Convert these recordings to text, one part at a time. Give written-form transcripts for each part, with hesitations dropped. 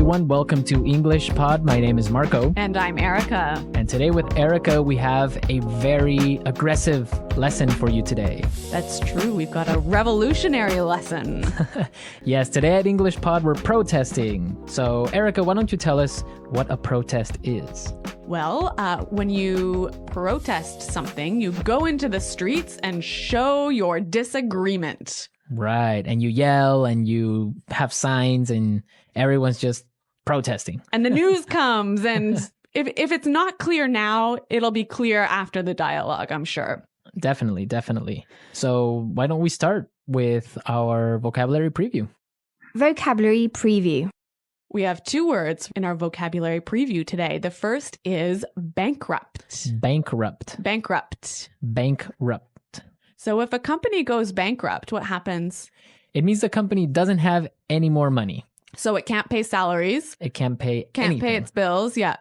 everyone. Welcome to English Pod. My name is Marco. And I'm Erica. And today with Erica, we have a very aggressive lesson for you today. That's true. We've got a revolutionary lesson. Yes, today at English Pod, we're protesting. So, Erica, why don't you tell us what a protest is? Well, when you protest something, you go into the streets and show your disagreement. Right. And you yell and you have signs and everyone's just protesting. And the news comes, and if it's not clear now, it'll be clear after the dialogue, I'm sure. Definitely, definitely. So why don't we start with our vocabulary preview? Vocabulary preview. We have two words in our vocabulary preview today. The first is bankrupt. Bankrupt. Bankrupt. Bankrupt. So if a company goes bankrupt, what happens? It means the company doesn't have any more money. So it can't pay salaries. It can't pay Can't anything. pay its bills, yeah.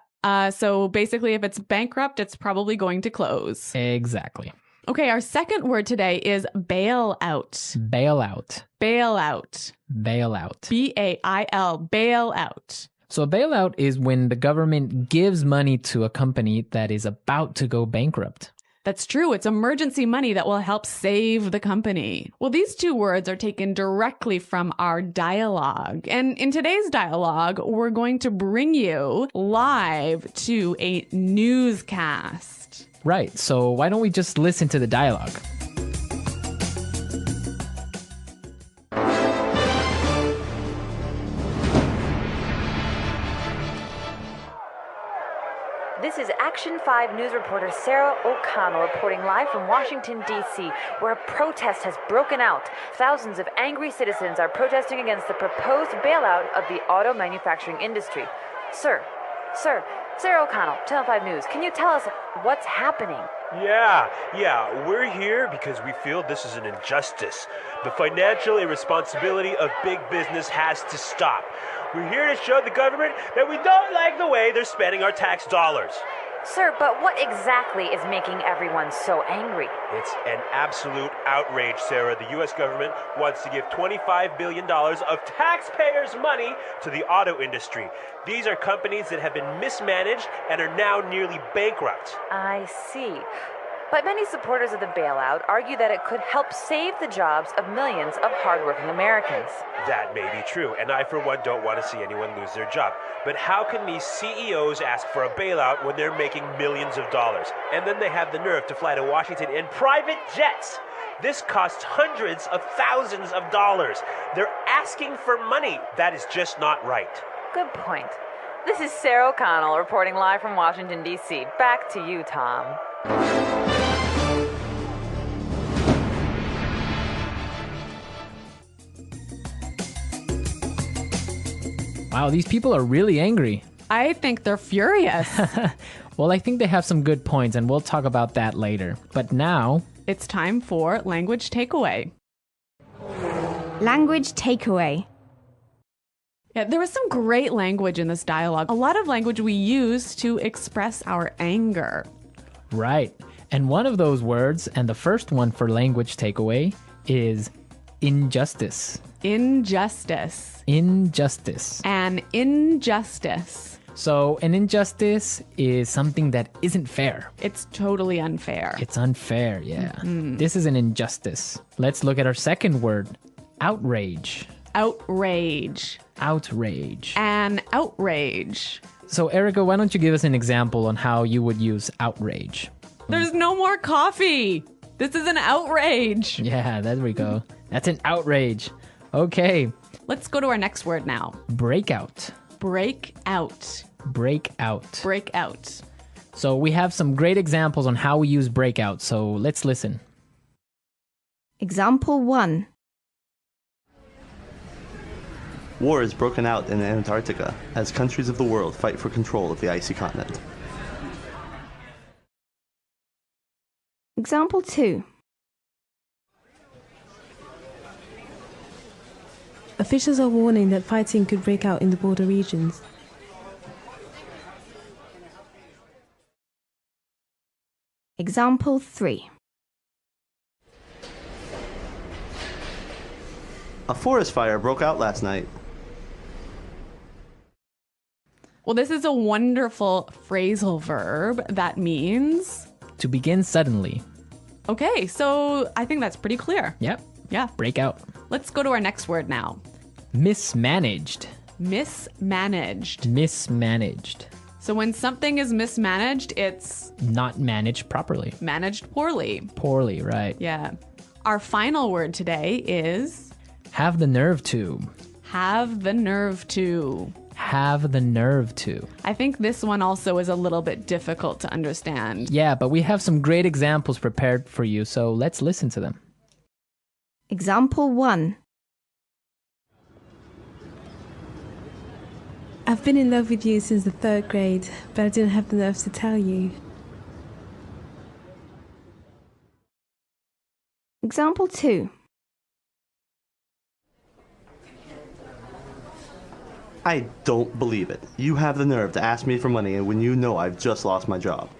So basically, if it's bankrupt, it's probably going to close. Exactly. Okay, our second word today is bailout. Bailout. Bailout. Bailout. B-A-I-L, bailout. So a bailout is when the government gives money to a company that is about to go bankrupt. That's true. It's emergency money that will help save the company. Well, these two words are taken directly from our dialogue. And in today's dialogue, we're going to bring you live to a newscast. Right. So why don't we just listen to the dialogue? This is Action 5 news reporter Sarah O'Connell reporting live from Washington, D.C., where a protest has broken out. Thousands of angry citizens are protesting against the proposed bailout of the auto manufacturing industry. Sir, Sarah O'Connell, Channel 5 News, can you tell us what's happening? Yeah, we're here because we feel this is an injustice. The financial irresponsibility of big business has to stop. We're here to show the government that we don't like the way they're spending our tax dollars. Sir, but what exactly is making everyone so angry? It's an absolute outrage, Sarah. The U.S. government wants to give $25 billion of taxpayers' money to the auto industry. These are companies that have been mismanaged and are now nearly bankrupt. I see. But many supporters of the bailout argue that it could help save the jobs of millions of hardworking Americans. That may be true, and I, for one, don't want to see anyone lose their job. But how can these CEOs ask for a bailout when they're making millions of dollars? And then they have the nerve to fly to Washington in private jets. This costs hundreds of thousands of dollars. They're asking for money. That is just not right. Good point. This is Sarah O'Connell reporting live from Washington, D.C. Back to you, Tom. Wow, these people are really angry. I think they're furious. Well, I think they have some good points, and we'll talk about that later. But now, It's time for language takeaway. Language takeaway. Yeah, there was some great language in this dialogue. A lot of language we use to express our anger. right. And one of those words, and the first one for language takeaway, is injustice. Injustice. Injustice. An injustice. So an injustice is something that isn't fair. It's totally unfair. It's unfair, yeah. This is an injustice. Let's look at our second word, outrage. Outrage. Outrage. An outrage. So Erica, why don't you give us an example on how you would use outrage? There's no more coffee. This is an outrage. Yeah, there we go. That's an outrage. Okay, Let's go to our next word now. breakout. Break out. Breakout. Break out. So we have some great examples on how we use breakout, so let's listen. Example 1. War has broken out in Antarctica as countries of the world fight for control of the icy continent. Example 2. Officials are warning that fighting could break out in the border regions. Example 3. A forest fire broke out last night. Well, this is a wonderful phrasal verb that means... To begin suddenly. Okay, so I think that's pretty clear. Yep. Yeah. Break out. Let's go to our next word now. Mismanaged. Mismanaged. Mismanaged. So when something is mismanaged, it's Not managed properly. managed poorly. Poorly, right. Yeah. Our final word today is Have the nerve to. have the nerve to. Have the nerve to. I think this one also is a little bit difficult to understand. Yeah, but we have some great examples prepared for you, so let's listen to them. Example 1. I've been in love with you since the 3rd grade, but I didn't have the nerve to tell you. Example 2. I don't believe it. You have the nerve to ask me for money when you know I've just lost my job.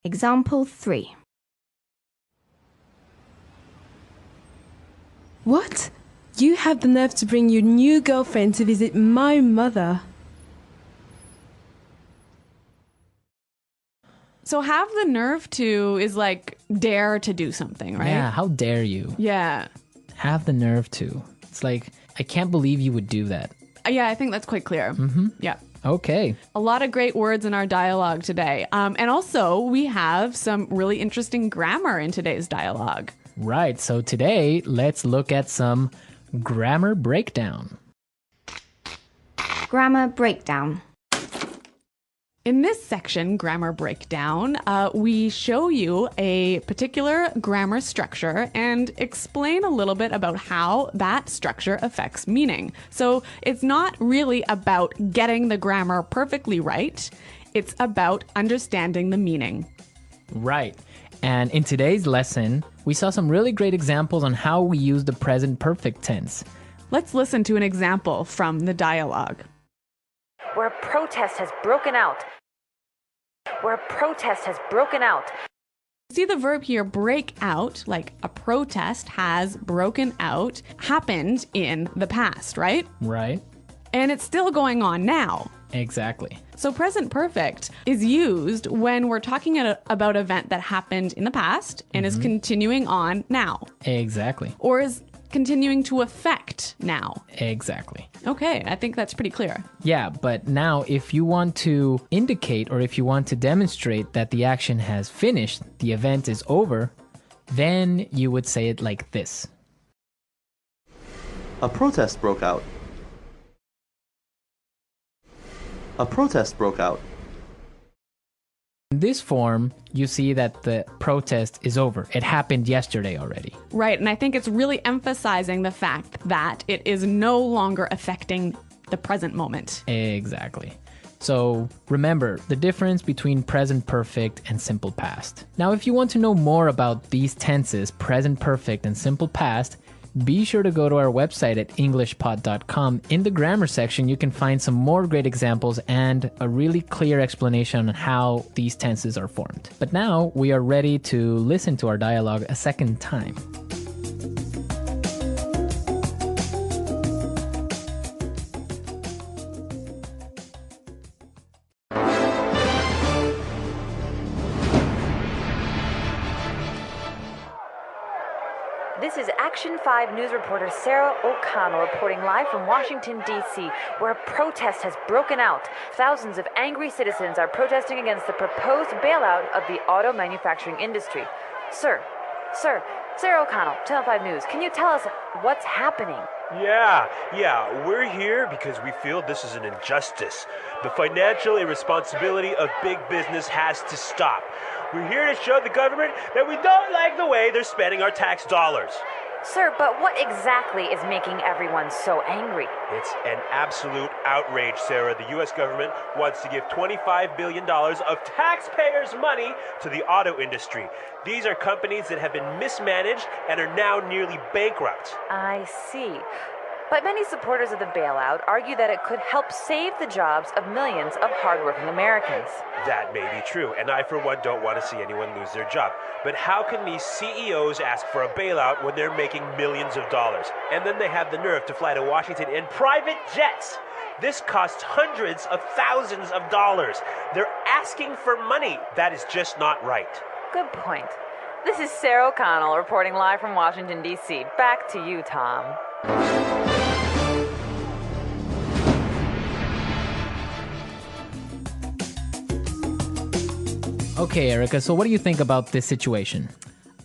Example 3. What? You have the nerve to bring your new girlfriend to visit my mother. So have the nerve to is like dare to do something, right? Yeah, how dare you? Yeah. Have the nerve to. It's like, I can't believe you would do that. Yeah, I think that's quite clear. Mm-hmm. Yeah. Okay. A lot of great words in our dialogue today. And also, we have some really interesting grammar in today's dialogue. Right, so today, let's look at some grammar breakdown. Grammar breakdown. In this section, grammar breakdown, we show you a particular grammar structure and explain a little bit about how that structure affects meaning. So it's not really about getting the grammar perfectly right. It's about understanding the meaning. Right. And in today's lesson, we saw some really great examples on how we use the present perfect tense. Let's listen to an example from the dialogue. Where a protest has broken out. Where a protest has broken out. See the verb here, break out, like a protest has broken out, happened in the past, right? Right. And it's still going on now. Exactly. So present perfect is used when we're talking about an event that happened in the past and is continuing on now. Exactly. Or is continuing to affect now. Exactly. Okay, I think that's pretty clear. Yeah, but now if you want to indicate or if you want to demonstrate that the action has finished, the event is over, then you would say it like this. A protest broke out. A protest broke out. In this form, you see that the protest is over. It happened yesterday already. Right, and I think it's really emphasizing the fact that it is no longer affecting the present moment. Exactly. So remember the difference between present perfect and simple past. Now, if you want to know more about these tenses, present perfect and simple past, be sure to go to our website at englishpod.com. In the grammar section, you can find some more great examples and a really clear explanation on how these tenses are formed. But now we are ready to listen to our dialogue a second time. This is Action 5 news reporter Sarah O'Connell reporting live from Washington, D.C., where a protest has broken out. Thousands of angry citizens are protesting against the proposed bailout of the auto manufacturing industry. Sir, Sarah O'Connell, Channel 5 News, can you tell us what's happening? Yeah, we're here because we feel this is an injustice. The financial irresponsibility of big business has to stop. We're here to show the government that we don't like the way they're spending our tax dollars. Sir, but what exactly is making everyone so angry? It's an absolute outrage, Sarah. The U.S. government wants to give $25 billion of taxpayers' money to the auto industry. These are companies that have been mismanaged and are now nearly bankrupt. I see. But many supporters of the bailout argue that it could help save the jobs of millions of hardworking Americans. That may be true, and I, for one, don't want to see anyone lose their job. But how can these CEOs ask for a bailout when they're making millions of dollars? And then they have the nerve to fly to Washington in private jets. This costs hundreds of thousands of dollars. They're asking for money. That is just not right. Good point. This is Sarah O'Connell reporting live from Washington, D.C. Back to you, Tom. Okay, Erica, so what do you think about this situation?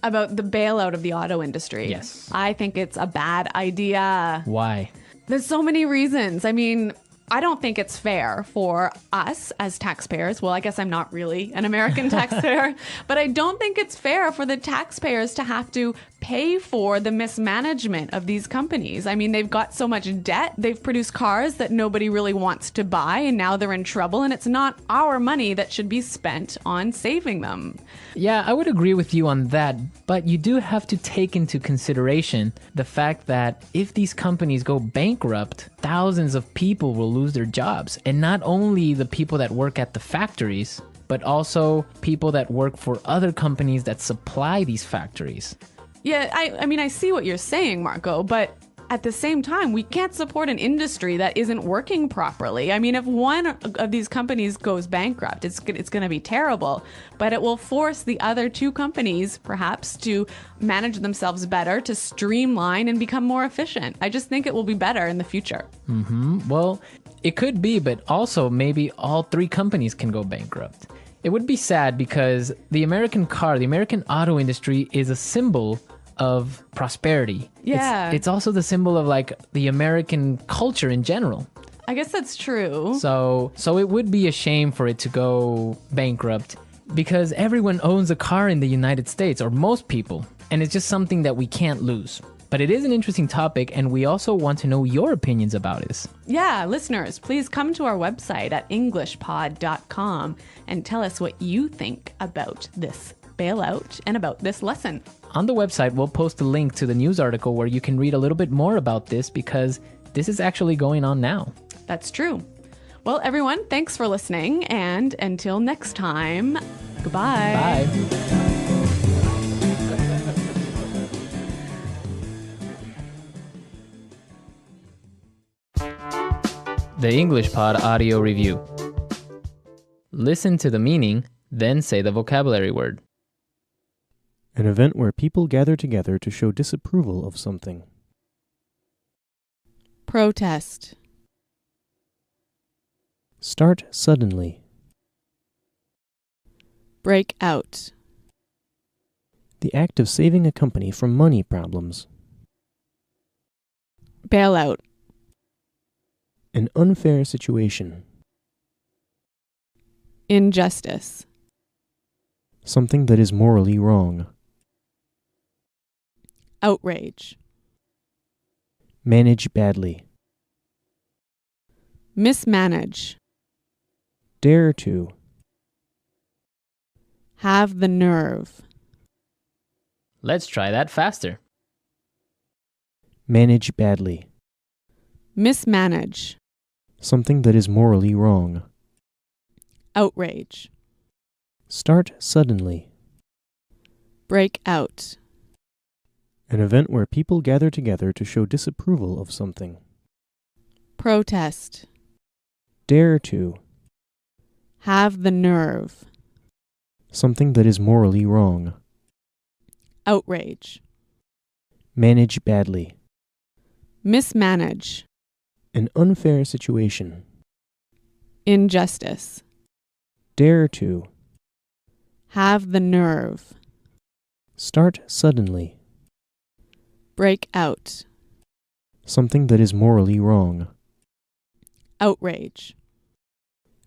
About the bailout of the auto industry. Yes. I think it's a bad idea. Why? There's so many reasons. I mean, I don't think it's fair for us as taxpayers. Well, I guess I'm not really an American taxpayer, but I don't think it's fair for the taxpayers to have to pay for the mismanagement of these companies. I mean, they've got so much debt. They've produced cars that nobody really wants to buy, and now they're in trouble, and it's not our money that should be spent on saving them. Yeah, I would agree with you on that, but you do have to take into consideration the fact that if these companies go bankrupt, thousands of people will lose their jobs. And not only the people that work at the factories, but also people that work for other companies that supply these factories. Yeah, I mean, I see what you're saying, Marco, but at the same time, we can't support an industry that isn't working properly. I mean, if one of these companies goes bankrupt, it's going to be terrible, but it will force the other two companies, perhaps, to manage themselves better, to streamline and become more efficient. I just think it will be better in the future. Well, it could be, but also maybe all three companies can go bankrupt. It would be sad because the American auto industry is a symbol of prosperity. Yeah. It's also the symbol of like the American culture in general. I guess that's true. So it would be a shame for it to go bankrupt because everyone owns a car in the United States, or most people, and it's just something that we can't lose. But it is an interesting topic, and we also want to know your opinions about this. Yeah, listeners, please come to our website at englishpod.com and tell us what you think about this bailout and about this lesson. On the website, we'll post a link to the news article where you can read a little bit more about this because this is actually going on now. That's true. Well, everyone, thanks for listening, and until next time, goodbye. Bye. The English Pod Audio Review. Listen to the meaning, then say the vocabulary word. An event where people gather together to show disapproval of something. Protest. Start suddenly. Break out. The act of saving a company from money problems. Bailout. An unfair situation. Injustice. Something that is morally wrong. Outrage. Manage badly. Mismanage. Dare to. Have the nerve. Let's try that faster. Manage badly. Mismanage. Something that is morally wrong. Outrage. Start suddenly. Break out. An event where people gather together to show disapproval of something. Protest. Dare to. Have the nerve. Something that is morally wrong. Outrage. Manage badly. Mismanage. An unfair situation. Injustice. Dare to. Have the nerve. Start suddenly. Break out. Something that is morally wrong. Outrage.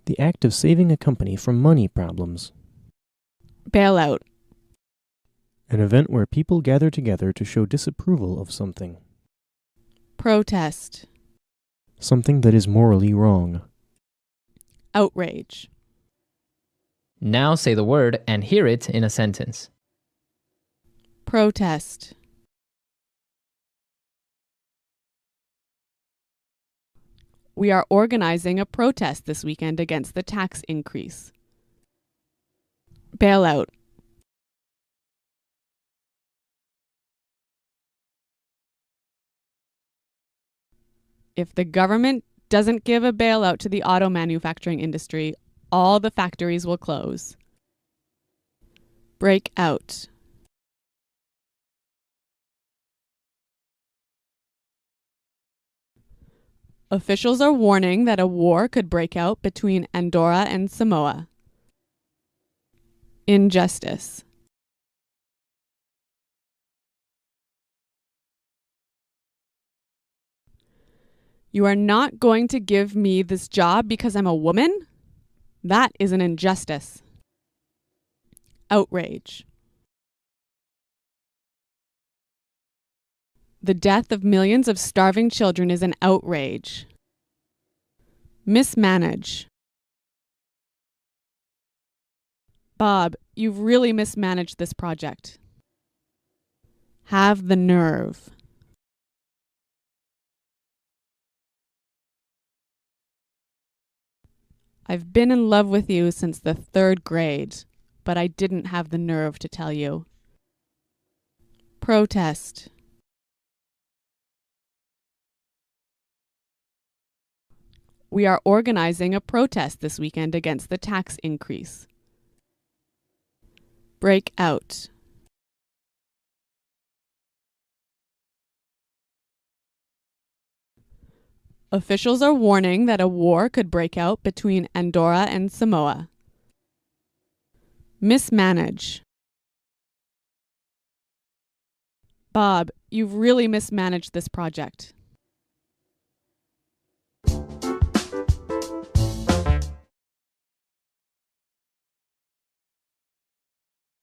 The act of saving a company from money problems. Bailout. An event where people gather together to show disapproval of something. Protest. Something that is morally wrong. Outrage. Now say the word and hear it in a sentence. Protest. We are organizing a protest this weekend against the tax increase. Bailout. If the government doesn't give a bailout to the auto manufacturing industry, all the factories will close. Break out. Officials are warning that a war could break out between Andorra and Samoa. Injustice. You are not going to give me this job because I'm a woman? That is an injustice. Outrage. The death of millions of starving children is an outrage. Mismanage. Bob, you've really mismanaged this project. Have the nerve. I've been in love with you since the 3rd grade, but I didn't have the nerve to tell you. Protest. We are organizing a protest this weekend against the tax increase. Break out. Officials are warning that a war could break out between Andorra and Samoa. Mismanage. Bob, you've really mismanaged this project.